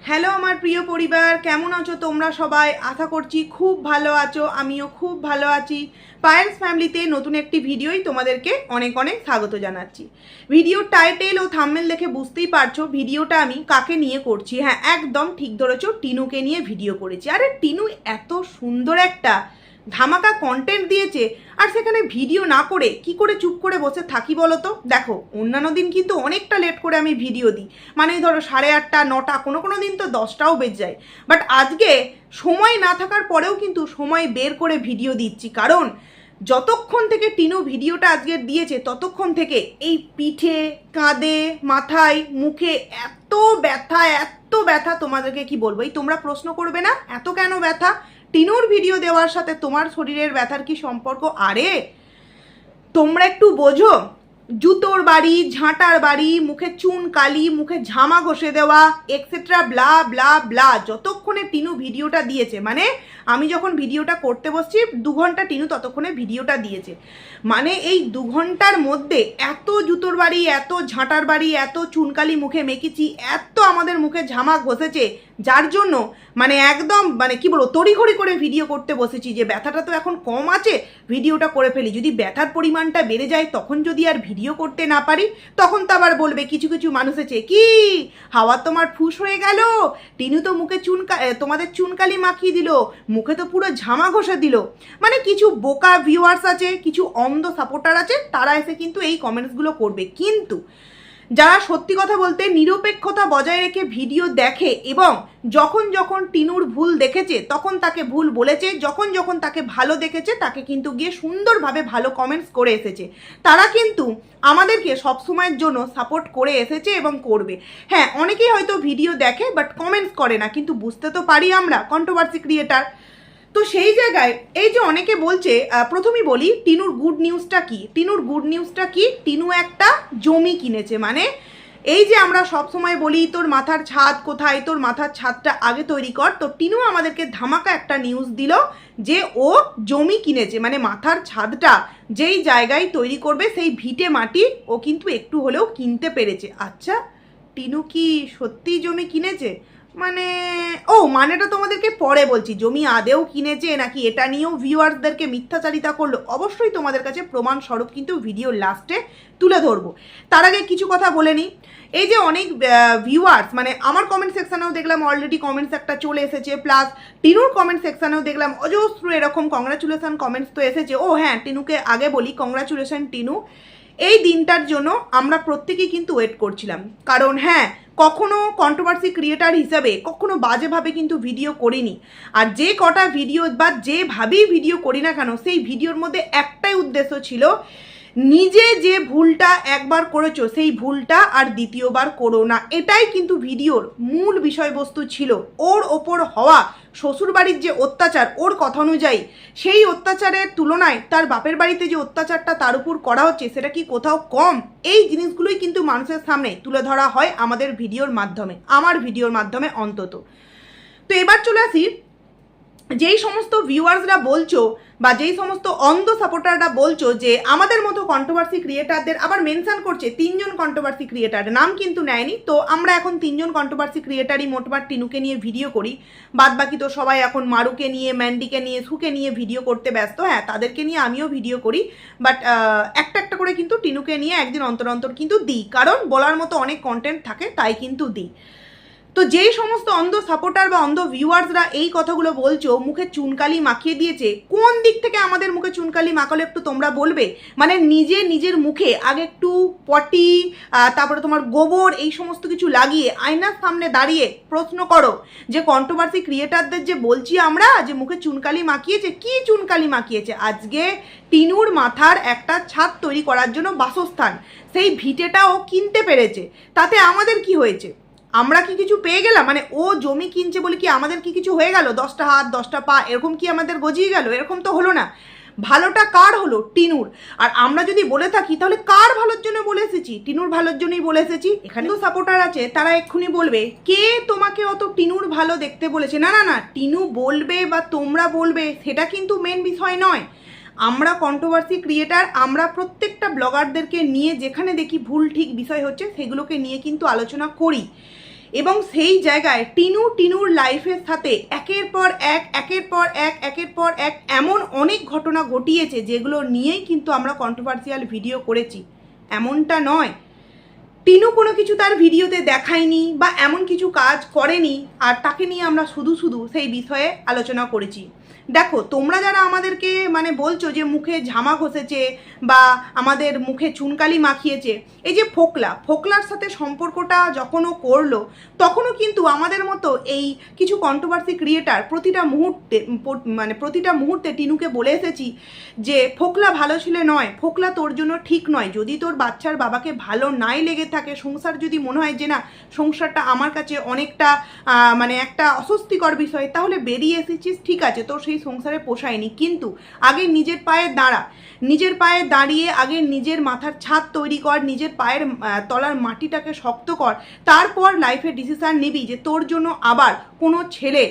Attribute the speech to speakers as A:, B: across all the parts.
A: Hello আমার প্রিয় পরিবার, কেমন আছো তোমরা সবাই? আশা করছি খুব ভালো আছো, আমিও খুব ভালো আছি। পায়েলস ফ্যামিলিতে নতুন একটি ভিডিওই তোমাদেরকে অনেক অনেক স্বাগত জানাচ্ছি। ভিডিওর টাইটেল ও থাম্বনেল দেখে বুঝতেই পারছো ভিডিওটা আমি কাকে নিয়ে করছি। হ্যাঁ, একদম ঠিক ধরেছো, টিনুকে নিয়ে ভিডিও করেছি। আরে টিনু এত সুন্দর একটা ধামাকা কন্টেন্ট দিয়েছে, আর সেখানে ভিডিও না করে কি করে চুপ করে বসে থাকি বলো তো? দেখো, অন্যান্য দিন কিন্তু অনেকটা লেট করে আমি ভিডিও দিই, মানে ধরো 8:30, 9টা, কোনো কোনো দিন তো 10টাও বেজে যায়। বাট আজকে সময় না থাকার পরেও কিন্তু সময় বের করে ভিডিও দিচ্ছি, কারণ যতক্ষণ থেকে টিনু ভিডিওটা আজকে দিয়েছে ততক্ষণ থেকে এই পিঠে, কাঁধে, মাথায়, মুখে এত ব্যথা, এত ব্যথা, তোমাদেরকে কি বলবো। এই তোমরা প্রশ্ন করবে না এত কেন ব্যথা? টিনুর ভিডিও দেওয়ার সাথে তোমার শরীরের ব্যথার কি সম্পর্ক? আরে তোমরা একটু বোঝো, জুতোর বাড়ি, ঝাঁটার বাড়ি, মুখে চুন কালি, মুখে ঝামা ঘষে দেওয়া, এক্সেট্রা ব্লা ব্লা ব্লা, যতক্ষণে টিনু ভিডিওটা দিয়েছে, মানে আমি যখন ভিডিওটা করতে বসছি 2 ঘন্টা, টিনু ততক্ষণে ভিডিওটা দিয়েছে। মানে এই 2 ঘন্টার মধ্যে এত জুতোর বাড়ি, এত ঝাঁটার বাড়ি, এত চুনকালি মুখে মেখেছি, এত আমাদের মুখে ঝামা ঘষেছে, যার জন্য মানে একদম মানে কি বলবো, তড়িঘড়ি করে ভিডিও করতে বসেছি যে ব্যথাটা তো এখন কম আছে, ভিডিওটা করে ফেলি। যদি ব্যথার পরিমাণটা বেড়ে যায়, তখন যদি আর ভিডিও করতে না পারি, তখন তো আবার বলবে কিছু কিছু মানুষ আছে, কি হাওয়া তোমার ফুস হয়ে গেল, টিনু তো মুখে তোমাদের চুনকালি মাখিয়ে দিল, মুখে তো পুরো ঝামা ঘষে দিল। মানে কিছু বোকা ভিউয়ার্স আছে, কিছু অন্ধ সাপোর্টার আছে, তারা এসে কিন্তু এই কমেন্টসগুলো করবে। কিন্তু যারা সত্যি কথা বলতে নিরপেক্ষতা বজায় রেখে ভিডিও দেখে এবং যখন যখন টিনুর ভুল দেখেছে তখন তাকে ভুল বলেছে, যখন যখন তাকে ভালো দেখেছে তাকে কিন্তু গিয়ে সুন্দরভাবে ভালো কমেন্টস করে এসেছে, তারা কিন্তু আমাদেরকে সবসময়ের জন্য সাপোর্ট করে এসেছে এবং করবে। হ্যাঁ, অনেকেই হয়তো ভিডিও দেখে বাট কমেন্টস করে না, কিন্তু বুঝতে তো পারি আমরা কন্ট্রোভার্সি ক্রিয়েটার। তো সেই জায়গায় এই যে অনেকে বলছে, প্রথমেই বলি টিনুর গুড নিউজটা কি। টিনুর গুড নিউজটা কি? টিনু একটা জমি কিনেছে। মানে এই যে আমরা সব সময় বলি তোর মাথার ছাদ কোথায়, তোর মাথার ছাদটা আগে তৈরি কর, তো টিনু আমাদেরকে ধামাকা একটা নিউজ দিল যে ও জমি কিনেছে। মানে মাথার ছাদটা যেই জায়গায় তৈরি করবে সেই ভিটে মাটি ও কিন্তু একটু হলেও কিনতে পেরেছে। আচ্ছা, টিনু কি সত্যিই জমি কিনেছে? মানে মানেটা তোমাদেরকে পরে বলছি, জমি আদেও কিনেছে নাকি এটা নিয়েও ভিউয়ার্সদেরকে মিথ্যাচারিতা করলো, অবশ্যই তোমাদের কাছে প্রমাণ স্বরূপ কিন্তু ভিডিওর লাস্টে তুলে ধরবো। তার আগে কিছু কথা বলে নিই। এই যে অনেক ভিউয়ার্স, মানে আমার কমেন্ট সেকশানেও দেখলাম অলরেডি কমেন্টস একটা চলে এসেছে, প্লাস টিনুর কমেন্ট সেকশানেও দেখলাম অজস্র এরকম কংগ্রাচুলেশন কমেন্টস তো এসেছে। হ্যাঁ, টিনুকে আগে বলি কংগ্রাচুলেশন টিনু, এই দিনটার জন্য আমরা প্রত্যেকেই কিন্তু ওয়েট করছিলাম। কারণ হ্যাঁ, কখনো কন্ট্রোভার্সি ক্রিয়েটার হিসাবে কখনো বাজেভাবে কিন্তু ভিডিও করিনি। আর যে কটা ভিডিও বা যেভাবেই ভিডিও করি না কেন, সেই ভিডিওর মধ্যে একটাই উদ্দেশ্য ছিল, নিজে যে ভুলটা একবার করেছো সেই ভুলটা আর দ্বিতীয়বার করো না। এটাই কিন্তু ভিডিওর মূল বিষয়বস্তু ছিল। ওর ওপর হওয়া শ্বশুরবাড়ির যে অত্যাচার, ওর কথা অনুযায়ী সেই অত্যাচারের তুলনায় তার বাপের বাড়িতে যে অত্যাচারটা তার উপর করা হচ্ছে সেটা কি কোথাও কম? এই জিনিসগুলোই কিন্তু মানুষের সামনে তুলে ধরা হয় আমাদের ভিডিওর মাধ্যমে, আমার ভিডিওর মাধ্যমে অন্তত। তো এবার চলে আসি, যেই সমস্ত ভিউয়ার্সরা বলছো বা যেই সমস্ত অন্ধ সাপোর্টাররা বলছো যে আমাদের মতো কন্ট্রোভার্সি ক্রিয়েটারদের, আবার মেনশন করছে 3 জন কন্ট্রোভার্সি ক্রিয়েটার, নাম কিন্তু নেয়নি। তো আমরা এখন 3 জন কন্ট্রোভার্সি ক্রিয়েটারই মোটমাট টিনুকে নিয়ে ভিডিও করি, বাদ বাকি তো সবাই এখন মারুকে নিয়ে, ম্যান্ডিকে নিয়ে, সুকে নিয়ে ভিডিও করতে ব্যস্ত। হ্যাঁ, তাদেরকে নিয়ে আমিও ভিডিও করি, বাট একটা একটা করে কিন্তু টিনুকে নিয়ে একদিন অন্তর অন্তর কিন্তু দিই, কারণ বলার মতো অনেক কন্টেন্ট থাকে তাই কিন্তু দিই। তো যেই সমস্ত অন্ধ সাপোর্টার বা অন্ধ ভিউয়ার্সরা এই কথাগুলো বলছো মুখে চুনকালি মাখিয়ে দিয়েছে, কোন দিক থেকে আমাদের মুখে চুনকালি মাখালো একটু তোমরা বলবে? মানে নিজের মুখে আগে একটু পটি, তারপরে তোমার গোবর, এই সমস্ত কিছু লাগিয়ে আয়নার সামনে দাঁড়িয়ে প্রশ্ন করো যে কন্ট্রোভার্সি ক্রিয়েটারদের যে বলছি আমরা যে মুখে চুনকালি মাখিয়েছে, কি চুনকালি মাখিয়েছে? আজকে টিনুর মাথার একটা ছাদ তৈরি করার জন্য বাসস্থান, সেই ভিটেটাও কিনতে পেরেছে, তাতে আমাদের কি হয়েছে? আমরা কি কিছু পেয়ে গেলাম? মানে ও জমি কিনছে বলে কি আমাদের কি কিছু হয়ে গেল? 10টা হাত 10টা পা এরকম কি আমাদের গজিয়ে গেল? এরকম তো হলো না। ভালোটা কার হলো? টিনুর। আর আমরা যদি বলে থাকি তাহলে কার ভালোর জন্য বলে এসেছি? টিনুর ভালোর জন্যই বলে এসেছি। এখানে তো সাপোর্টার আছে, তারা এক্ষুনি বলবে কে তোমাকে অত টিনুর ভালো দেখতে বলেছে। না না না, টিনু বলবে বা তোমরা বলবে সেটা কিন্তু মেন বিষয় নয়। আমরা কন্ট্রোভার্সি ক্রিয়েটার, আমরা প্রত্যেকটা ব্লগারদেরকে নিয়ে যেখানে দেখি ভুল ঠিক বিষয় হচ্ছে সেগুলোকে নিয়ে কিন্তু আলোচনা করি। এবং সেই জায়গায় টিনুর লাইফের সাথে একের পর এক এমন অনেক ঘটনা ঘটিয়েছে যেগুলো নিয়েই কিন্তু আমরা কন্ট্রোভার্সিয়াল ভিডিও করেছি। এমনটা নয় টিনু কোনো কিছু তার ভিডিওতে দেখায়নি বা এমন কিছু কাজ করেনি আর তাকে নিয়ে আমরা শুধু সেই বিষয়ে আলোচনা করেছি। দেখো, তোমরা যারা আমাদেরকে মানে বলছো যে মুখে ঝামা ঘষেছে বা আমাদের মুখে চুনকালি মাখিয়েছে, এই যে ফোকলার সাথে সম্পর্কটা যখনও করলো তখনও কিন্তু আমাদের মতো এই কিছু কন্ট্রোভার্সি ক্রিয়েটার প্রতিটা মুহূর্তে টিনুকে বলে এসেছি যে ফোকলা ভালো ছেলে নয়, ফোকলা তোর জন্য ঠিক নয়। যদি তোর বাচ্চার বাবাকে ভালো নাই লেগে থাকে, সংসার যদি মনে হয় যে না সংসারটা আমার কাছে অনেকটা মানে একটা অস্বস্তিকর বিষয়, তাহলে বেরিয়ে এসেছিস, ঠিক আছে, তোর সেই সংসারে পোষায়নি, কিন্তু আগে নিজের পায়ে দাঁড়িয়ে আগে নিজের মাথার ছাদ তৈরি কর, নিজের পায়ের তলার মাটিটাকে শক্ত কর, তারপর লাইফে ডিসিশান নিবি যে তোর জন্য আবার কোনো ছেলে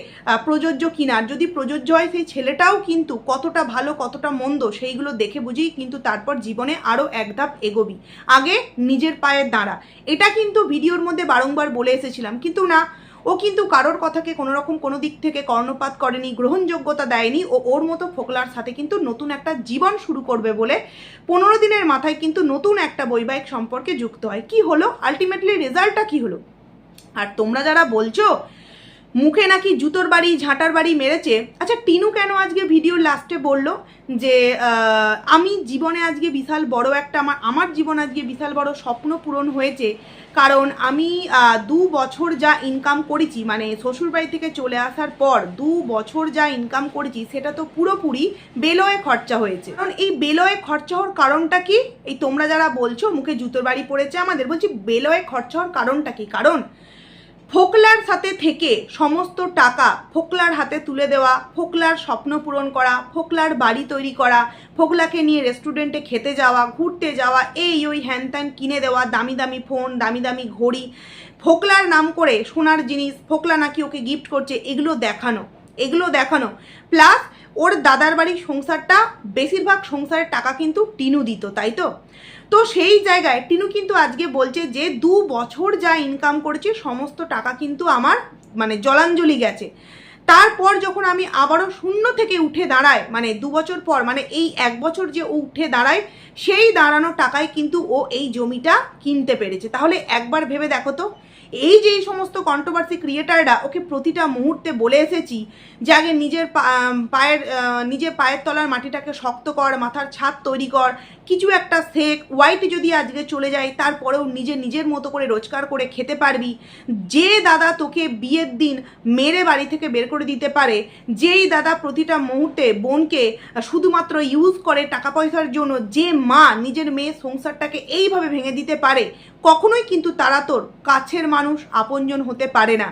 A: প্রযোজ্য কিনা। যদি প্রযোজ্য হয় সেই ছেলেটাও কিন্তু কতটা ভালো কতটা মন্দ সেইগুলো দেখে বুঝেই কিন্তু তারপর জীবনে আরও এক ধাপ এগোবি। আগে নিজের পায়ে দাঁড়া, এটা কিন্তু ভিডিওর মধ্যে বারংবার বলে এসেছিলাম, কিন্তু না, ও কিন্তু কারোর কথাকে কোনোরকম কোনো দিক থেকে কর্ণপাত করেনি, গ্রহণযোগ্যতা দেয়নি। ও ওর মতো ফোকলার সাথে কিন্তু নতুন একটা জীবন শুরু করবে বলে 15 দিনের মাথায় কিন্তু নতুন একটা বৈবাহিক সম্পর্কে যুক্ত হয়। কি হলো আলটিমেটলি, রেজাল্টটা কি হলো? আর তোমরা যারা বলছো মুখে নাকি জুতোর বাড়ি ঝাঁটার বাড়ি মেরেছে, আচ্ছা টিনু কেন আজকে ভিডিওর লাস্টে বলল যে আমি জীবনে আজকে বিশাল বড় একটা আমার জীবন আজকে বিশাল বড় স্বপ্ন পূরণ হয়েছে, কারণ আমি 2 বছর যা ইনকাম করেছি, মানে শ্বশুরবাড়ি থেকে চলে আসার পর 2 বছর যা ইনকাম করেছি সেটা তো পুরোপুরি বেলয়ে খরচা হয়েছে। কারণ এই বেলয়ে খরচা হওয়ার কারণটা কি? এই তোমরা যারা বলছো মুখে জুতোর বাড়ি পড়েছে আমাদের, বলছি বেলয়ে খরচা হওয়ার কারণটা কি? কারণ ফোকলার সাথে থেকে সমস্ত টাকা ফোকলার হাতে তুলে দেওয়া, ফোকলার স্বপ্ন পূরণ করা, ফোকলার বাড়ি তৈরি করা, ফোকলাকে নিয়ে রেস্টুরেন্টে খেতে যাওয়া, ঘুরতে যাওয়া, এই ওই হ্যান ত্যান কিনে দেওয়া, দামি দামি ফোন, দামি দামি ঘড়ি, ফোকলার নাম করে সোনার জিনিস, ফোকলা নাকি ওকে গিফট করছে, এগুলো দেখানো প্লাস ওর দাদার বাড়ির সংসারটা, বেশিরভাগ সংসারের টাকা কিন্তু টিনু দিত, তাই তো সেই জায়গায় টিনু কিন্তু আজকে বলছে যে 2 বছর যা ইনকাম করেছি সমস্ত টাকা কিন্তু আমার মানে জলাঞ্জলি গেছে। তারপর যখন আমি আবারও শূন্য থেকে উঠে দাঁড়াই, মানে 2 বছর পর, মানে এই 1 বছর যে ও উঠে দাঁড়ায়, সেই দাঁড়ানো টাকায় কিন্তু ও এই জমিটা কিনতে পেরেছে। তাহলে একবার ভেবে দেখো তো, এই যে এই সমস্ত কন্ট্রোভার্সি ক্রিয়েটাররা ওকে প্রতিটা মুহূর্তে বলে এসেছি যে আগে নিজের পায়ের তলার মাটিটাকে শক্ত কর, মাথার ছাদ তৈরি কর, কিছু একটা শেখ, ওয়াইটি যদি আজকে চলে যায় তারপরেও নিজের মতো করে রোজগার করে খেতে পারবি। যে দাদা তোকে বিয়ের দিন মেরে বাড়ি থেকে বের করে দিতে পারে, যেই দাদা প্রতিটা মুহূর্তে বোনকে শুধুমাত্র ইউজ করে টাকা পয়সার জন্য, যে মা নিজের মেয়ের সংসারটাকে এইভাবে ভেঙে দিতে পারে, কখনোই কিন্তু তারা তোর কাছের মানুষ, আপনজন হতে পারে না।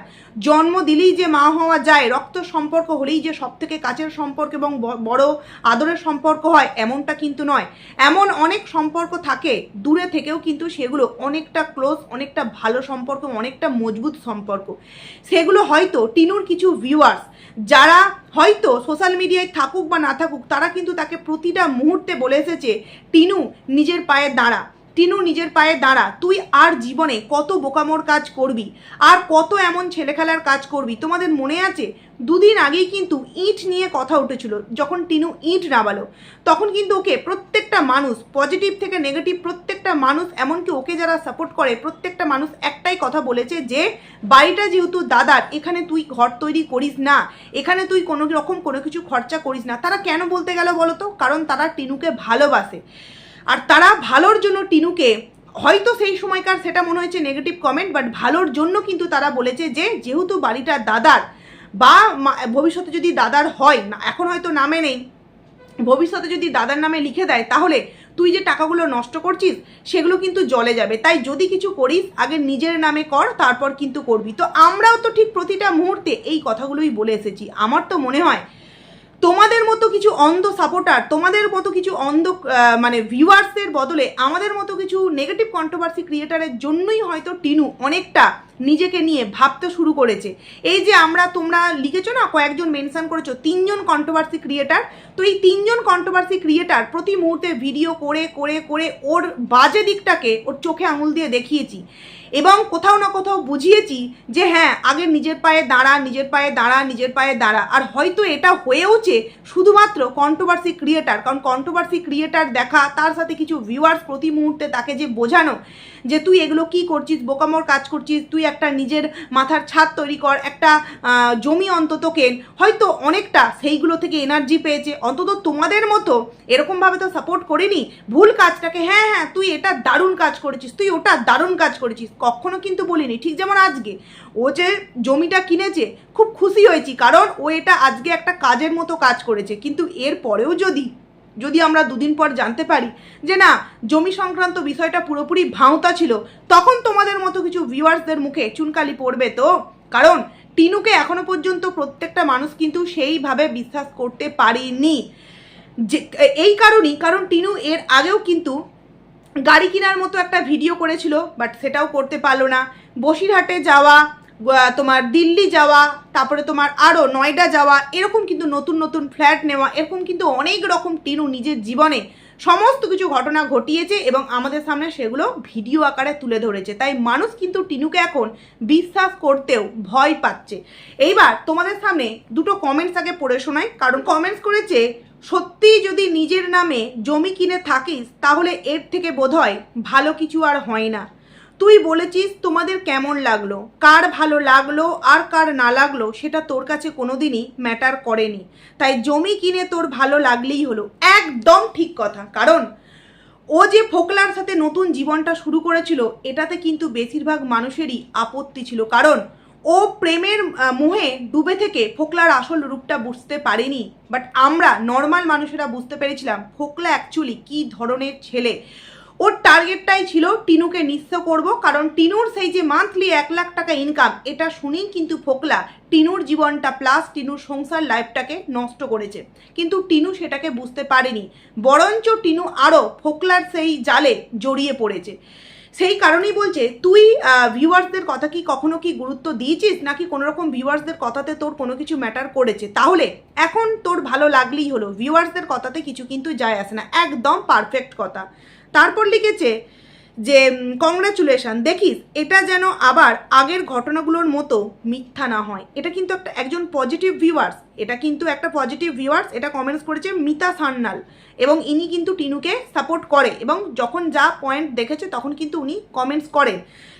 A: জন্ম দিলেই যে মা হওয়া যায়, রক্ত সম্পর্ক হলেই যে সব থেকে কাছের সম্পর্ক এবং বড় আদরের সম্পর্ক হয়, এমনটা কিন্তু নয়। এমন অনেক সম্পর্ক থাকে দূরে থেকেও কিন্তু সেগুলো অনেকটা ক্লোজ, অনেকটা ভালো সম্পর্ক, অনেকটা মজবুত সম্পর্ক। সেগুলো হয়তো টিনুর কিছু ভিউয়ার্স যারা হয়তো সোশ্যাল মিডিয়ায় থাকুক বা না থাকুক, তারা কিন্তু তাকে প্রতিটা মুহূর্তে বলে এসেছে টিনু নিজের পায়ে দাঁড়া, তুই আর জীবনে কত বোকামোর কাজ করবি, আর কত এমন ছেলেখেলার কাজ করবি। তোমাদের মনে আছে 2 দিন আগেই কিন্তু ইট নিয়ে কথা উঠেছিল, যখন টিনু ইট নামালো তখন কিন্তু ওকে প্রত্যেকটা মানুষ, পজিটিভ থেকে নেগেটিভ প্রত্যেকটা মানুষ, এমনকি ওকে যারা সাপোর্ট করে প্রত্যেকটা মানুষ একটাই কথা বলেছে যে বাড়িটা যেহেতু দাদার, এখানে তুই ঘর তৈরি করিস না, এখানে তুই কোনো রকম কোনো কিছু খরচা করিস না। তারা কেন বলতে গেল বলো তো? কারণ তারা টিনুকে ভালোবাসে, আর তারা ভালোর জন্য টিনুকে, হয়তো সেই সময়কার সেটা মনে হয়েছে নেগেটিভ কমেন্ট, বাট ভালোর জন্য কিন্তু তারা বলেছে যে যেহেতু বাড়িটা দাদার, বা ভবিষ্যতে যদি দাদার হয় না, এখন হয়তো নামে নেই, ভবিষ্যতে যদি দাদার নামে লিখে দেয়, তাহলে তুই যে টাকাগুলো নষ্ট করছিস সেগুলো কিন্তু জলে যাবে। তাই যদি কিছু করিস আগে নিজের নামে কর, তারপর কিন্তু করবি। তো আমরাও তো ঠিক প্রতিটা মুহূর্তে এই কথাগুলোই বলে এসেছি। আমার তো মনে হয় তোমাদের মতো কিছু অন্ধ সাপোর্টার, তোমাদের মতো কিছু অন্ধ মানে ভিউয়ার্সের বদলে আমাদের মতো কিছু নেগেটিভ কন্ট্রোভার্সি ক্রিয়েটারের জন্যই হয়তো টিনু অনেকটা নিজেকে নিয়ে ভাবতে শুরু করেছে। এই যে তোমরা লিখেছো না, কয়েকজন মেনশন করেছো 3 জন কন্ট্রোভার্সি ক্রিয়েটার, তো এই 3 জন কন্ট্রোভার্সি ক্রিয়েটার প্রতি মুহূর্তে ভিডিও করে করে করে ওর বাজে দিকটাকে ওর চোখে আঙুল দিয়ে দেখিয়েছি এবং কোথাও না কোথাও বুঝিয়েছি যে হ্যাঁ, আগে নিজের পায়ে দাঁড়া, নিজের পায়ে দাঁড়া, নিজের পায়ে দাঁড়া। আর হয়তো এটা হয়েওছে শুধুমাত্র কন্ট্রোভার্সি ক্রিয়েটার, কারণ কন্ট্রোভার্সি ক্রিয়েটার দেখা, তার সাথে কিছু ভিউয়ার্স প্রতি মুহূর্তে তাকে যে বোঝানো যে তুই এগুলো কি করছিস, বোকামোর কাজ করছিস, তুই একটা নিজের মাথার ছাদ তৈরি কর, একটা জমি অন্তত কেন, হয়তো অনেকটা সেইগুলো থেকে এনার্জি পেয়েছে। অন্তত তোমাদের মতো এরকমভাবে তো সাপোর্ট করিনি ভুল কাজটাকে, হ্যাঁ হ্যাঁ তুই এটা দারুণ কাজ করেছিস, তুই ওটা দারুণ কাজ করেছিস, কখনো কিন্তু বলিনি। ঠিক যেমন আজকে ও যে জমিটা কিনেছে খুব খুশি হয়েছি, কারণ ও এটা আজকে একটা কাজের মতো কাজ করেছে। কিন্তু এর পরেও যদি আমরা দুদিন পর জানতে পারি যে না, জমি সংক্রান্ত বিষয়টা পুরোপুরি ভাঁওতা ছিল, তখন তোমাদের মতো কিছু ভিউয়ার্সদের মুখে চুনকালি পড়বে তো। কারণ টিনুকে এখনো পর্যন্ত প্রত্যেকটা মানুষ কিন্তু সেইভাবে বিশ্বাস করতে পারেনি, যে এই কারণেই, কারণ টিনু এর আগেও কিন্তু গাড়ি কেনার মতো একটা ভিডিও করেছিল, বাট সেটাও করতে পারলো না। বসিরহাটে যাওয়া, তোমার দিল্লি যাওয়া, তারপরে তোমার আরও নয়ডা যাওয়া, এরকম কিন্তু নতুন নতুন ফ্ল্যাট নেওয়া, এরকম কিন্তু অনেক রকম টিনু নিজের জীবনে সমস্ত কিছু ঘটনা ঘটিয়েছে এবং আমাদের সামনে সেগুলো ভিডিও আকারে তুলে ধরেছে। তাই মানুষ কিন্তু টিনুকে এখন বিশ্বাস করতেও ভয় পাচ্ছে। এইবার তোমাদের সামনে দুটো কমেন্টস আগে পড়ে শোনাই, কারণ কমেন্টস করেছে, সত্যি যদি নিজের নামে জমি কিনে থাকিস তাহলে এর থেকে বোধহয় ভালো কিছু আর হয় না। তুই বলেছিস তোমাদের কেমন লাগলো, কার ভালো লাগলো আর কার না লাগলো সেটা তোর কাছে কোনোদিনই ম্যাটার করেনি, তাই জমি কিনে তোর ভালো লাগলেই হলো। একদম ঠিক কথা, কারণ ও যে ফোকলার সাথে নতুন জীবনটা শুরু করেছিল এটাতে কিন্তু বেশিরভাগ মানুষেরই আপত্তি ছিল, কারণ ও প্রেমের মোহে ডুবে থেকে ফোকলার আসল রূপটা বুঝতে পারেনি। বাট আমরা নর্মাল মানুষেরা বুঝতে পেরেছিলাম ফোকলা অ্যাকচুয়ালি কী ধরনের ছেলে। ওর টার্গেটটাই ছিল টিনুকে নিঃস্ব করব, কারণ টিনুর সেই যে মান্থলি 1 লাখ টাকা ইনকাম, এটা শুনেই কিন্তু ফোকলা টিনুর জীবনটা প্লাস টিনুর সংসার লাইফটাকে নষ্ট করেছে। কিন্তু টিনু সেটাকে বুঝতে পারেনি, বরঞ্চ টিনু আরও ফোকলার সেই জালে জড়িয়ে পড়েছে। সেই কারণেই বলছে, তুই ভিউয়ার্সদের কথা কি কখনো কি গুরুত্ব দিয়েছিস, নাকি কোনো রকম ভিউয়ার্সদের কথাতে তোর কোনো কিছু ম্যাটার করেছে? তাহলে এখন তোর ভালো লাগলেই হলো, ভিউয়ার্সদের কথাতে কিছু কিন্তু যায় আসে না। একদম পারফেক্ট কথা। তারপর লিখেছে যে কংগ্রাচুলেশন, দেখিস এটা যেন আবার আগের ঘটনাগুলোর মতো মিথ্যা না হয়। এটা কিন্তু একজন পজিটিভ ভিউয়ার্স, এটা কিন্তু একটা পজিটিভ ভিউয়ার্স, এটা কমেন্টস করেছে মিতা সান্নাল, এবং ইনি কিন্তু টিনুকে সাপোর্ট করে এবং যখন যা পয়েন্ট দেখেছে তখন কিন্তু উনি কমেন্টস করেন।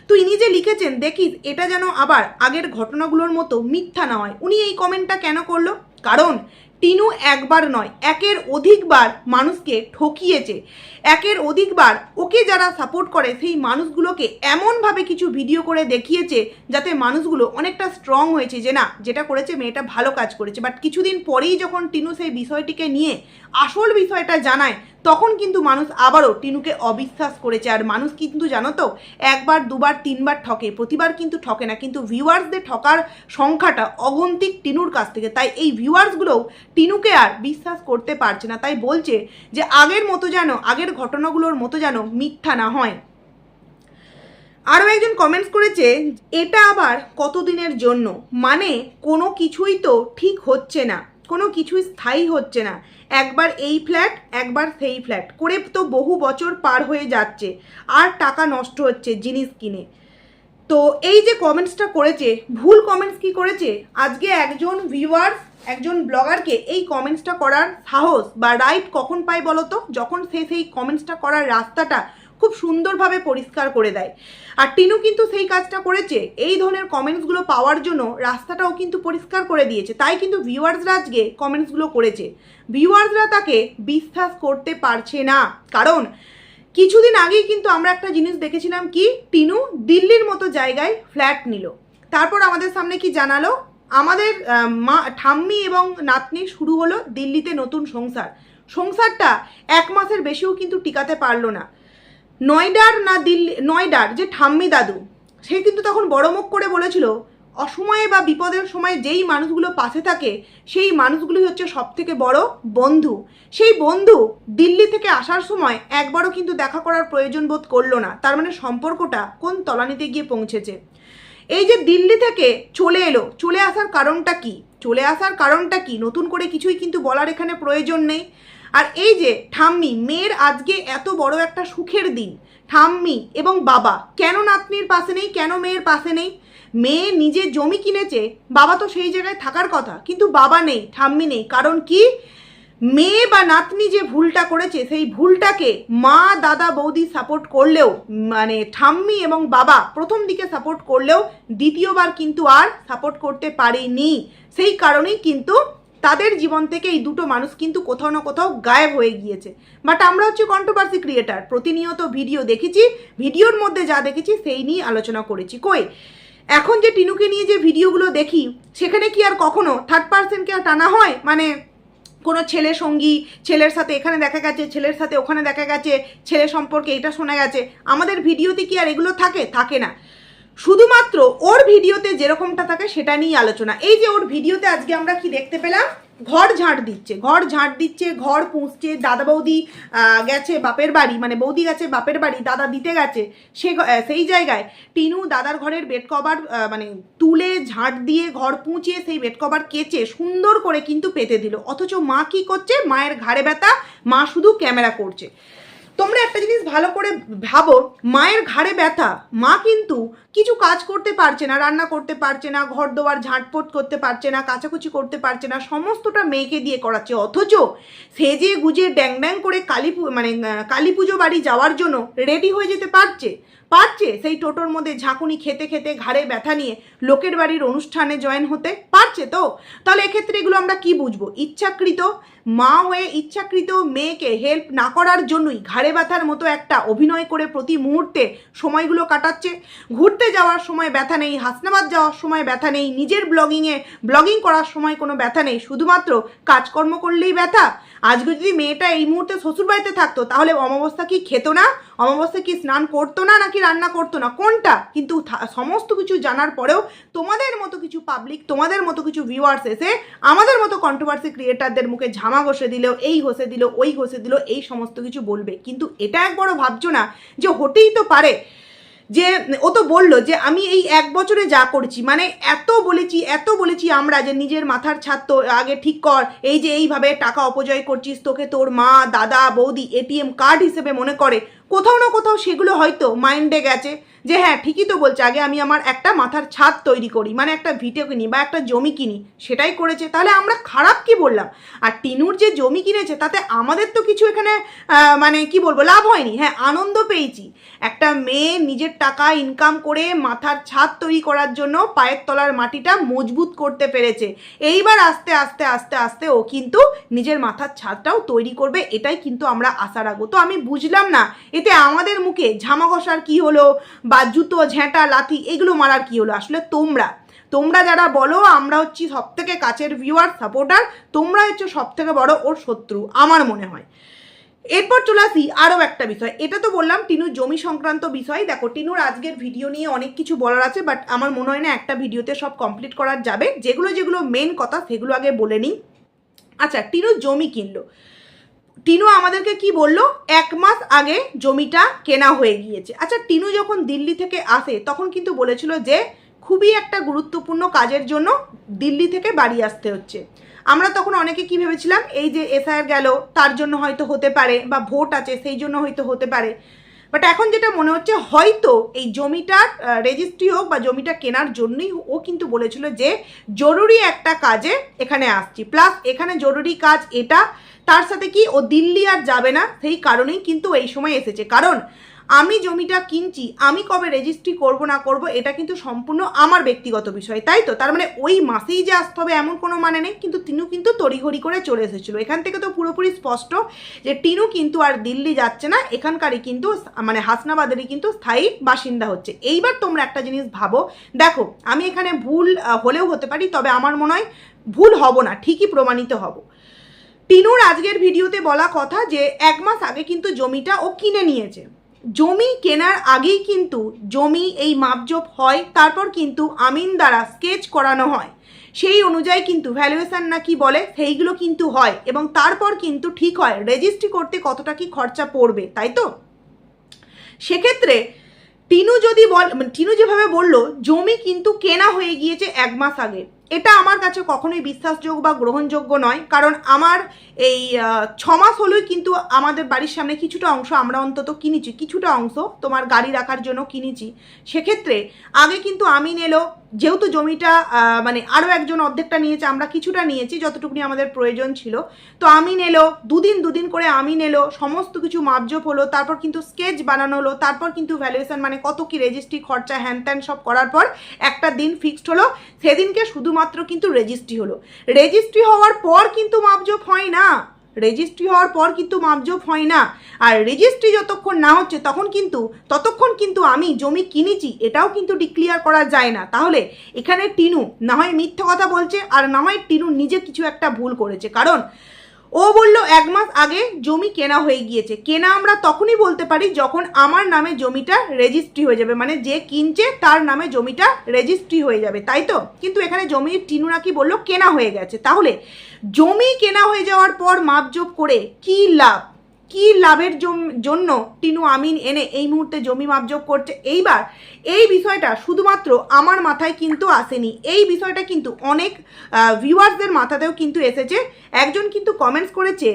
A: তো ইনি যে লিখেছেন দেখিস এটা যেন আবার আগের ঘটনাগুলোর মতো মিথ্যা না হয়, উনি এই কমেন্টটা কেন করলো? কারণ টিনু একবার নয়, একের অধিকবার মানুষকে ঠকিয়েছে, একের অধিকবার ওকে যারা সাপোর্ট করে সেই মানুষগুলোকে এমনভাবে কিছু ভিডিও করে দেখিয়েছে যাতে মানুষগুলো অনেকটা স্ট্রং হয়েছে যে না, যেটা করেছে মেয়েটা ভালো কাজ করেছে। বাট কিছুদিন পরেই যখন টিনু সেই বিষয়টিকে নিয়ে আসল বিষয়টা জানায়, তখন কিন্তু মানুষ আবারও টিনুকে অবিশ্বাস করেছে। আর মানুষ কিন্তু জানো তো, একবার দুবার তিনবার ঠকে, প্রতিবার কিন্তু ঠকে না, কিন্তু ভিউয়ার্সদের ঠকার সংখ্যাটা অগন্তিক টিনুর কাছ থেকে। তাই এই ভিউয়ার্সগুলোও টিনুকে আর বিশ্বাস করতে পারছে না, তাই বলছে যে আগের মতো যেন, আগের ঘটনাগুলোর মতো যেন মিথ্যা না হয়। আরও একজন কমেন্টস করেছে, এটা আবার কতদিনের জন্য, মানে কোনো কিছুই তো ঠিক হচ্ছে না, কোনো কিছুই স্থায়ী হচ্ছে না, একবার এই ফ্ল্যাট একবার সেই ফ্ল্যাট করে তো বহু বছর পার হয়ে যাচ্ছে আর টাকা নষ্ট হচ্ছে জিনিস কিনে। তো এই যে কমেন্টসটা করেছে, ভুল কমেন্টস কি করেছে, আজকে একজন ভিউয়ার্স, একজন ব্লগারকে এই কমেন্টসটা করার সাহস বা রাইট কখন পায় বলো তো? যখন সে সেই কমেন্টসটা করার রাস্তাটা খুব সুন্দরভাবে পরিষ্কার করে দেয়। আর টিনু কিন্তু সেই কাজটা করেছে, এই ধরনের কমেন্টসগুলো পাওয়ার জন্য রাস্তাটাও কিন্তু পরিষ্কার করে দিয়েছে। তাই কিন্তু ভিউয়ার্সরা আজকে কমেন্টসগুলো করেছে, ভিউয়ার্সরা তাকে বিশ্বাস করতে পারছে না। কারণ কিছুদিন আগেই কিন্তু আমরা একটা জিনিস দেখেছিলাম, কি টিনু দিল্লির মতো জায়গায় ফ্ল্যাট নিল, তারপর আমাদের সামনে কি জানালো, আমাদের মা ঠাম্মি এবং নাতনি শুরু হলো দিল্লিতে নতুন সংসারটা 1 মাসের বেশিও কিন্তু টিকাতে পারলো না। নয়ডার যে ঠাম্মি দাদু, সে কিন্তু তখন বড় মুখ করে বলেছিল, অসময়ে বা বিপদের সময় যেই মানুষগুলো পাশে থাকে সেই মানুষগুলোই হচ্ছে সব থেকে বড় বন্ধু। সেই বন্ধু দিল্লি থেকে আসার সময় একবারও কিন্তু দেখা করার প্রয়োজন বোধ করলো না, তার মানে সম্পর্কটা কোন তলানিতে গিয়ে পৌঁছেছে। এই যে দিল্লি থেকে চলে এলো, চলে আসার কারণটা কি? চলে আসার কারণটা কি? নতুন করে কিছুই কিন্তু বলার এখানে প্রয়োজন নেই। আর এই যে ঠাম্মি, মেয়ের আজকে এত বড় একটা সুখের দিন, ঠাম্মি এবং বাবা কেন নাতনির পাশে নেই, কেন মেয়ের পাশে নেই? মেয়ে নিজে জমি কিনেছে, বাবা তো সেই জায়গায় থাকার কথা, কিন্তু বাবা নেই, ঠাম্মি নেই। কারণ কি? মেয়ে বা নাতনি যে ভুলটা করেছে, সেই ভুলটাকে মা দাদা বৌদি সাপোর্ট করলেও, মানে ঠাম্মি এবং বাবা প্রথম দিকে সাপোর্ট করলেও দ্বিতীয়বার কিন্তু আর সাপোর্ট করতে পারেনি। সেই কারণেই কিন্তু তাদের জীবন থেকে এই দুটো মানুষ কিন্তু কোথাও না কোথাও গায়েব হয়ে গিয়েছে। বাট আমরা হচ্ছে কন্ট্রোভার্সি ক্রিয়েটার, প্রতিনিয়ত ভিডিও দেখেছি, ভিডিওর মধ্যে যা দেখেছি সেই নিয়ে আলোচনা করেছি। কই এখন যে টিনুকে নিয়ে যে ভিডিওগুলো দেখি, সেখানে কি আর কখনো থার্ড পার্সনকে আর টানা হয়? মানে কোনো ছেলে সঙ্গী, ছেলের সাথে এখানে দেখা গেছে, ছেলের সাথে ওখানে দেখা গেছে, ছেলে সম্পর্কে এটা শোনা গেছে, আমাদের ভিডিওতে কি আর এগুলো থাকে? থাকে না। শুধুমাত্র ওর ভিডিওতে যেরকমটা থাকে সেটা নিয়ে আলোচনা। এই যে ওর ভিডিওতে আজকে আমরা কি দেখতে পেলাম, ঘর ঝাঁট দিচ্ছে, ঘর ঝাঁট দিচ্ছে, ঘর পুঁছছে, দাদা বৌদি গেছে বাপের বাড়ি, মানে বৌদি গেছে বাপের বাড়ি, দাদা দিতে গেছে, সেই জায়গায় টিনু দাদার ঘরের বেড কভার মানে তুলে ঝাঁট দিয়ে ঘর পুঁছিয়ে সেই বেড কভার কেচে সুন্দর করে কিন্তু পেতে দিল। অথচ মা কি করছে? মায়ের ঘাড়ে ব্যথা, মা শুধু ক্যামেরা করছে। তোমরা একটা জিনিস ভালো করে ভাবো, মায়ের ঘাড়ে ব্যথা, মা কিন্তু কিছু কাজ করতে পারছে না, রান্না করতে পারছে না, ঘর দোয়ার ঝাঁটপট করতে পারছে না, কাচাকুচি করতে পারছে না, সমস্তটা মেয়েকে দিয়ে করাচ্ছে। অথচ সেজে গুজে ড্যাং ড্যাং করে কালী পুজো বাড়ি যাওয়ার জন্য রেডি হয়ে যেতে পারছে। সেই টোটোর মধ্যে ঝাঁকুনি খেতে খেতে ঘাড়ে ব্যথা নিয়ে লোকের বাড়ির অনুষ্ঠানে জয়েন হতে পারছে। তো তাহলে এক্ষেত্রে এগুলো আমরা কি বুঝবো? ইচ্ছাকৃত, মা হয়ে ইচ্ছাকৃত মেয়েকে হেল্প না করার জন্যই ঘাড়ে ব্যথার মতো একটা অভিনয় করে প্রতি মুহূর্তে সময়গুলো কাটাচ্ছে। ঘুরতে যাওয়ার সময় ব্যথা নেই, হাসনাবাদ যাওয়ার সময় ব্যথা নেই, নিজের ব্লগিং করার সময় কোনো ব্যথা নেই, শুধুমাত্র কাজকর্ম করলেই ব্যথা। আজকে যদি মেয়েটা এই মুহূর্তে শ্বশুরবাড়িতে থাকতো, তাহলে অমাবস্যা কি খেত না? অমাবস্যা কি স্নান করতো না, নাকি রান্না করতো না? কোনটা? কিন্তু সমস্ত কিছু জানার পরেও তোমাদের মতো কিছু পাবলিক, তোমাদের মতো কিছু ভিউয়ার্স এসে আমাদের মতো কন্ট্রোভার্সি ক্রিয়েটারদের মুখে ঝামা ঘষে দিল, এই ঘষে দিল, ওই ঘষে দিল, এই সমস্ত কিছু বলবে। কিন্তু এটা একবারও ভাবছো না যে হতেই তো পারে যে ও তো বললো যে আমি এই 1 বছরে যা করছি, মানে এত বলেছি আমরা যে নিজের মাথার ছাদ তো আগে ঠিক কর, এই যে এইভাবে টাকা অপচয় করছিস, তোকে তোর মা দাদা বৌদি এটিএম কার্ড হিসেবে মনে করে, কোথাও না কোথাও সেগুলো হয়তো মাইন্ডে গেছে যে হ্যাঁ ঠিকই তো বলছে, আগে আমি আমার একটা মাথার ছাদ তৈরি করি, মানে একটা ভিটে কিনি বা একটা জমি কিনি, সেটাই করেছে। তাহলে আমরা খারাপ কি বললাম? আর টিনুর যে জমি কিনেছে তাতে আমাদের তো কিছু এখানে মানে কি বলবো, লাভ হয়নি। হ্যাঁ, আনন্দ পেয়েছি। একটা মেয়ে নিজের টাকা ইনকাম করে মাথার ছাদ তৈরি করার জন্য পায়ের তলার মাটিটা মজবুত করতে পেরেছে। এইবার আস্তে আস্তে আস্তে আস্তে ও কিন্তু নিজের মাথার ছাদটাও তৈরি করবে, এটাই কিন্তু আমরা আশা রাখবো। তো আমি বুঝলাম না এতে আমাদের মুখে ঝামা ঘষার কি হলো, বা জুতো ঝেঁটা লাথি এগুলো মারার কি হলো? আসলে তোমরা যারা বলো আমরা হচ্ছি সব থেকে কাছের ভিউয়ার সাপোর্টার, তোমরা হচ্ছে সব থেকে বড় ওর শত্রু আমার মনে হয়। এরপর চলে আসি আরও একটা বিষয়। এটা তো বললাম টিনুর জমি সংক্রান্ত বিষয়। দেখো, টিনুর আজকের ভিডিও নিয়ে অনেক কিছু বলার আছে, বাট আমার মনে হয় না একটা ভিডিওতে সব কমপ্লিট করা যাবে। যেগুলো মেন কথা সেগুলো আগে বলে নিই। আচ্ছা, টিনুর জমি কিনলো, টিনু আমাদেরকে কি বললো? 1 মাস আগে জমিটা কেনা হয়ে গিয়েছে। আচ্ছা, টিনু যখন দিল্লি থেকে আসে তখন কিন্তু বলেছিল যে খুবই একটা গুরুত্বপূর্ণ কাজের জন্য দিল্লি থেকে বাড়ি আসতে হচ্ছে। আমরা তখন অনেকে কি ভেবেছিলাম, এই যে এসআইআর গেল তার জন্য হয়তো হতে পারে, বা ভোট আছে সেই জন্য হয়তো হতে পারে। বাট এখন যেটা মনে হচ্ছে হয়তো এই জমিটার রেজিস্ট্রি হোক বা জমিটা কেনার জন্যই ও কিন্তু বলেছিল যে জরুরি একটা কাজে এখানে আসছি, প্লাস এখানে জরুরি কাজ এটা, তার সাথে কি ও দিল্লি আর যাবে না, সেই কারণেই কিন্তু এই সময় এসেছে। কারণ আমি জমিটা কিনছি, আমি কবে রেজিস্ট্রি করব না করব এটা কিন্তু সম্পূর্ণ আমার ব্যক্তিগত বিষয়, তাই তো? তার মানে ওই মাসেই যে আসতে হবে এমন কোনো মানে নেই। কিন্তু টিনু কিন্তু তড়িঘড়ি করে চলে এসেছিলো। এখান থেকে তো পুরোপুরি স্পষ্ট যে টিনু কিন্তু আর দিল্লি যাচ্ছে না, এখানকারই কিন্তু মানে হাসনাবাদেরই কিন্তু স্থায়ী বাসিন্দা হচ্ছে। এইবার তোমরা একটা জিনিস ভাবো, দেখো আমি এখানে ভুল হলেও হতে পারি, তবে আমার মনে হয় ভুল হব না, ঠিকই প্রমাণিত হব। টিনুর আজকের ভিডিওতে বলা কথা যে 1 মাস আগে কিন্তু জমিটা ও কিনে নিয়েছে। জমি কেনার আগেই কিন্তু জমি এই মাপজোপ হয়, তারপর কিন্তু আমিন দ্বারা স্কেচ করানো হয়, সেই অনুযায়ী কিন্তু ভ্যালুয়েশন না কি বলে সেইগুলো কিন্তু হয়, এবং তারপর কিন্তু ঠিক হয় রেজিস্ট্রি করতে কতটা কি খরচা পড়বে, তাই তো? সেক্ষেত্রে টিনু যদি টিনু যেভাবে বলল জমি কিন্তু কেনা হয়ে গিয়েছে 1 মাস আগে, এটা আমার কাছে কখনোই বিশ্বাসযোগ্য বা গ্রহণযোগ্য নয়। কারণ আমার এই 6 মাস হলেই কিন্তু আমাদের বাড়ির সামনে কিছুটা অংশ আমরা অন্তত কিনেছি, কিছুটা অংশ তোমার গাড়ি রাখার জন্য কিনেছি। সেক্ষেত্রে আগে কিন্তু আমিন এলো, যেহেতু জমিটা মানে আরও একজন অর্ধেকটা নিয়েছে, আমরা কিছুটা নিয়েছি যতটুকুনি আমাদের প্রয়োজন ছিল। তো আমিন এলো, দুদিন করে আমিন এলো, সমস্ত কিছু মাপজোপ হলো, তারপর কিন্তু স্কেচ বানানো হলো, তারপর কিন্তু ভ্যালুয়েশন মানে কত কি রেজিস্ট্রি খরচা হ্যান ত্যান সব করার পর একটা দিন ফিক্সড হলো। সেদিনকে শুধুমাত্র কিন্তু রেজিস্ট্রি হলো। রেজিস্ট্রি হওয়ার পর কিন্তু মাপজোপ হয় না, রেজিস্ট্রি হওয়ার পর কিন্তু মাপজোপ হয় না। আর রেজিস্ট্রি যতক্ষণ না হচ্ছে ততক্ষণ কিন্তু আমি জমি কিনেছি এটাও কিন্তু ডিক্লিয়ার করা যায় না। তাহলে এখানে টিনু না হয় মিথ্যা কথা বলছে, আর না হয় টিনু নিজে কিছু একটা ভুল করেছে। কারণ ও বলল 1 মাস আগে জমি কেনা হয়ে গিয়েছে। কেনা আমরা তখনই বলতে পারি যখন আমার নামে জমিটা রেজিস্ট্রি হয়ে যাবে, মানে যে কিনছে তার নামে জমিটা রেজিস্ট্রি হয়ে যাবে, তাই তো। কিন্তু এখানে জমি টিনু নাকি বললো কেনা হয়ে গেছে। তাহলে জমি কেনা হয়ে যাওয়ার পর মাপজোপ করে কি লাভ? কি লাভের জন্য টিনু আমিন এনে এই মুহূর্তে জমি মাপজোপ করছে? এইবার এই বিষয়টা শুধুমাত্র আমার মাথায় কিন্তু আসেনি, এই বিষয়টা কিন্তু অনেক ভিউয়ার্সদের মাথাতেও কিন্তু এসেছে। একজন কিন্তু কমেন্টস করেছে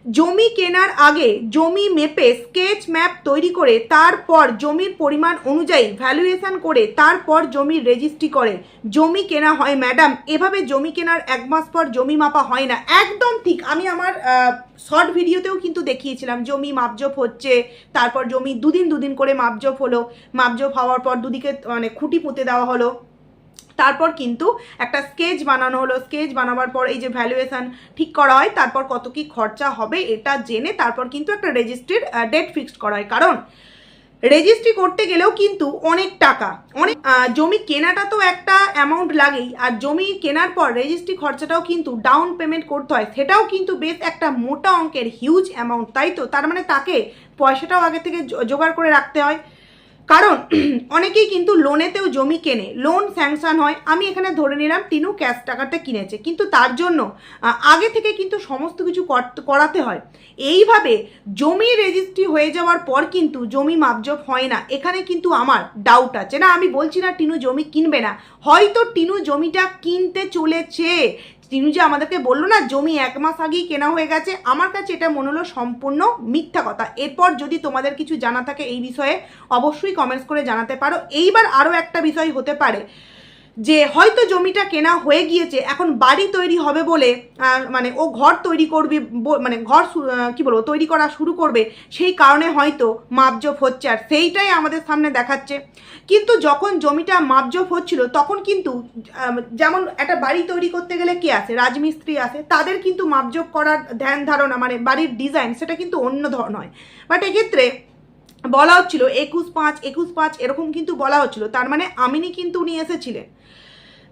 A: জমি কেনার আগে জমি মেপে স্কেচ ম্যাপ তৈরি করে তারপর জমির পরিমাণ অনুযায়ী ভ্যালুয়েশন করে তারপর জমির রেজিস্ট্রি করে জমি কেনা হয় ম্যাডাম। এভাবে জমি কেনার 1 মাস পর জমি মাপা হয় না। একদম ঠিক, আমি আমার শর্ট ভিডিওতেও কিন্তু দেখিয়েছিলাম জমি মাপজোপ হচ্ছে, তারপর জমি দুদিন করে মাপজোপ হলো, মাপজোপ হওয়ার পর দুদিকে মানে খুঁটি পুঁতে দেওয়া হলো, তারপর কিন্তু একটা স্কেচ বানানো হলো। স্কেচ বানাবার পর এই যে ভ্যালুয়েশন ঠিক করা হয়, তারপর কত কি খরচা হবে এটা জেনে তারপর কিন্তু একটা রেজিস্ট্রির ডেট ফিক্সড করা হয়। কারণ রেজিস্ট্রি করতে গেলেও কিন্তু অনেক টাকা, অনেক জমি কেনাটা তো একটা অ্যামাউন্ট লাগেই, আর জমি কেনার পর রেজিস্ট্রি খরচাটাও কিন্তু ডাউন পেমেন্ট করতে হয়, সেটাও কিন্তু বেশ একটা মোটা অঙ্কের হিউজ অ্যামাউন্ট, তাই তো। তার মানে তাকে পয়সাটাও আগে থেকে জোগাড় করে রাখতে হয়। কারণ অনেকেই কিন্তু লোনেতেও জমি কেনে, লোন স্যাংশন হয়। আমি এখানে ধরে নিলাম টিনু ক্যাশ টাকাতে কিনেছে, কিন্তু তার জন্য আগে থেকে কিন্তু সমস্ত কিছু করাতে হয়। এইভাবে জমি রেজিস্ট্রি হয়ে যাওয়ার পর কিন্তু জমি মাপজোপ হয় না। এখানে কিন্তু আমার ডাউট আছে। না, আমি বলছি না টিনু জমি কিনবে না, হয়তো টিনু জমিটা কিনতে চলেছে। টিনু যে আমাদেরকে বললো না জমি 1 মাস আগেই কেনা হয়ে গেছে, আমার কাছে এটা মনে হলো সম্পূর্ণ মিথ্যা কথা। এরপর যদি তোমাদের কিছু জানা থাকে এই বিষয়ে অবশ্যই কমেন্টস করে জানাতে পারো। এইবার আরও একটা বিষয় হতে পারে যে হয়তো জমিটা কেনা হয়ে গিয়েছে, এখন বাড়ি তৈরি হবে বলে মানে ও ঘর তৈরি করবে, মানে ঘর কি বলবো তৈরি করা শুরু করবে, সেই কারণে হয়তো মাপজোপ হচ্ছে আর সেইটাই আমাদের সামনে দেখাচ্ছে। কিন্তু যখন জমিটা মাপজোপ হচ্ছিল তখন কিন্তু যেমন একটা বাড়ি তৈরি করতে গেলে কে আসে, রাজমিস্ত্রি আসে, তাদের কিন্তু মাপজোপ করার ধ্যান ধারণা মানে বাড়ির ডিজাইন সেটা কিন্তু অন্য ধরন হয়। বাট এক্ষেত্রে বলা হচ্ছিল 21-5 এরকম কিন্তু বলা হচ্ছিল, তার মানে আমিনই কিন্তু উনি এসেছিলেন।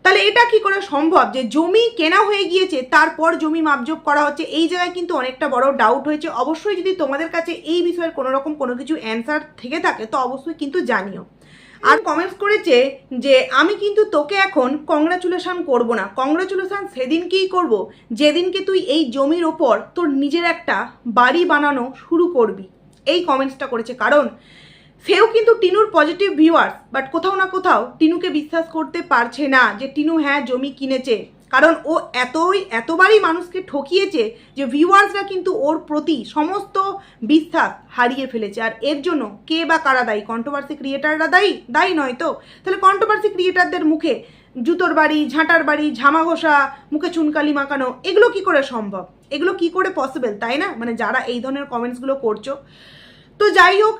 A: তাহলে এটা কি করে সম্ভব যে জমি কেনা হয়ে গিয়েছে তারপর জমি মাপজোপ করা হচ্ছে? এই জায়গায় কিন্তু অনেকটা বড় ডাউট হয়েছে। অবশ্যই যদি তোমাদের কাছে এই বিষয়ের কোনো রকম কোনো কিছু অ্যান্সার থেকে থাকে তো অবশ্যই কিন্তু জানিও। আর কমেন্টস করেছে যে আমি কিন্তু তোকে এখন কংগ্রাচুলেশন করব না, কংগ্রাচুলেশন সেদিনকেই করব যেদিনকে তুই এই জমির ওপর তোর নিজের একটা বাড়ি বানানো শুরু করবি। এই কমেন্টসটা করেছে। কারণ সেও কিন্তু টিনুর পজিটিভ ভিউয়ার্স, বাট কোথাও না কোথাও টিনুকে বিশ্বাস করতে পারছে না যে টিনু হ্যাঁ জমি কিনেছে। কারণ ও এতবারই মানুষকে ঠকিয়েছে যে ভিউয়ার্সরা কিন্তু ওর প্রতি সমস্ত বিশ্বাস হারিয়ে ফেলেছে। আর এর জন্য কে বা কারা দায়ী? কন্ট্রোভার্সি ক্রিয়েটাররা দায়ী নয় তো? তাহলে কন্ট্রোভার্সি ক্রিয়েটারদের মুখে জুতোর বাড়ি, ঝাঁটার বাড়ি, ঝামা ঘষা, মুখে চুনকালি মাখানো, এগুলো কি করে সম্ভব? এগুলো কি করে পসিবল, তাই না? মানে যারা এই ধরনের কমেন্টসগুলো করছো। তো যাই হোক,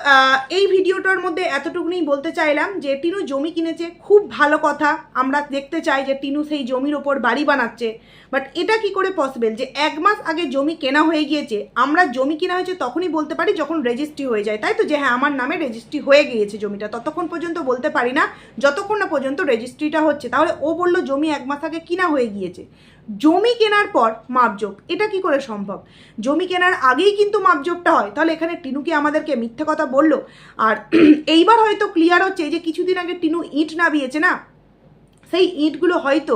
A: এই ভিডিওটার মধ্যে এতটুকুনি বলতে চাইলাম যে টিনু জমি কিনেছে, খুব ভালো কথা। আমরা দেখতে চাই যে টিনু সেই জমির ওপর বাড়ি বানাচ্ছে। বাট এটা কি করে পসিবল যে 1 মাস আগে জমি কেনা হয়ে গিয়েছে? আমরা জমি কেনা হয়েছে তখনই বলতে পারি যখন রেজিস্ট্রি হয়ে যায়, তাই তো, যে হ্যাঁ আমার নামে রেজিস্ট্রি হয়ে গিয়েছে জমিটা। ততক্ষণ পর্যন্ত বলতে পারি না যতক্ষণ না পর্যন্ত রেজিস্ট্রিটা হচ্ছে। তাহলে ও বললো জমি 1 মাস আগে কিনা হয়ে গিয়েছে, জমি কেনার পর মাপজোপ, এটা কি করে সম্ভব? জমি কেনার আগেই কিন্তু মাপজোপটা হয়। তাহলে এখানে টিনু কি আমাদেরকে মিথ্যে কথা বললো? আর এইবার হয়তো ক্লিয়ার হচ্ছে যে কিছুদিন আগে টিনু ইট নামিয়েছে না, সেই ইঁটগুলো হয়তো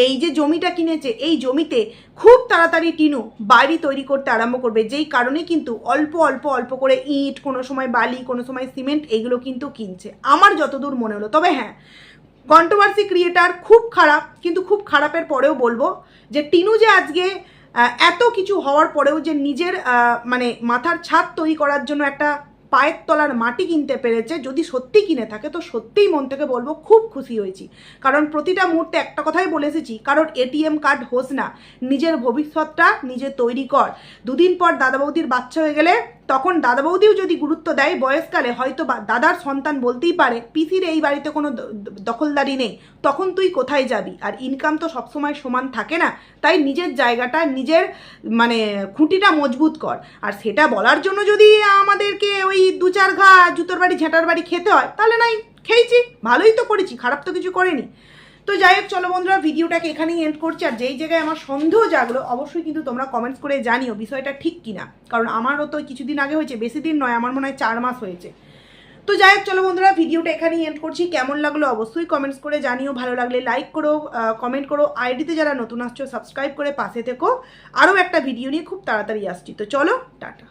A: এই যে জমিটা কিনেছে এই জমিতে খুব তাড়াতাড়ি টিনু বাড়ি তৈরি করতে আরম্ভ করবে, যেই কারণে কিন্তু অল্প অল্প অল্প করে ইঁট, কোনো সময় বালি, কোনো সময় সিমেন্ট, এইগুলো কিন্তু কিনছে আমার যতদূর মনে হলো। তবে হ্যাঁ, কন্ট্রোভার্সি ক্রিয়েটার খুব খারাপ, কিন্তু খুব খারাপের পরেও বলবো যে টিনু যে আজকে এত কিছু হওয়ার পরেও যে নিজের মানে মাথার ছাদ তৈরি করার জন্য একটা পায়ের তলার মাটি কিনতে পেরেছে, যদি সত্যি কিনে থাকে তো সত্যিই মন থেকে বলবো খুব খুশি হয়েছি। কারণ প্রতিটা মুহূর্তে একটা কথাই বলে এসেছি, কারণ এটিএম কার্ড হোস না, নিজের ভবিষ্যৎটা নিজে তৈরি কর। দুদিন পর দাদা বৌদির বাচ্চা হয়ে গেলে তখন দাদা বৌদিও যদি গুরুত্ব দেয় বয়সকালে, হয়তো দাদার সন্তান বলতেই পারে পিসির এই বাড়িতে কোনো দখলদারি নেই, তখন তুই কোথায় যাবি? আর ইনকাম তো সবসময় সমান থাকে না, তাই নিজের জায়গাটা, নিজের মানে খুঁটিটা মজবুত কর। আর সেটা বলার জন্য যদি আমাদেরকে ওই 2-4 ঘা জুতোর বাড়ি ঝেঁটার বাড়ি খেতে হয়, তাহলে নাই, খেয়েছি, ভালোই তো করেছি, খারাপ তো কিছু করেনি। তো যাই হোক, চলো বন্ধুরা, ভিডিওটাকে এখানেই এন্ড করছি। আর যেই জায়গায় আমার সন্দেহ জাগলো অবশ্যই কিন্তু তোমরা কমেন্টস করে জানিও বিষয়টা ঠিক কিনা, কারণ আমারও তো কিছুদিন আগে হয়েছে, বেশি দিন নয়, আমার মনে হয় 4 মাস হয়েছে। তো যাই হোক, চলো বন্ধুরা, ভিডিওটা এখানেই এন্ড করছি। কেমন লাগলো অবশ্যই কমেন্টস করে জানিও, ভালো লাগলে লাইক করো, কমেন্ট করো, আইডিতে যারা নতুন আসছো সাবস্ক্রাইব করে পাশে থেকো। আরও একটা ভিডিও নিয়ে খুব তাড়াতাড়ি আসছি। তো চলো, টাটা।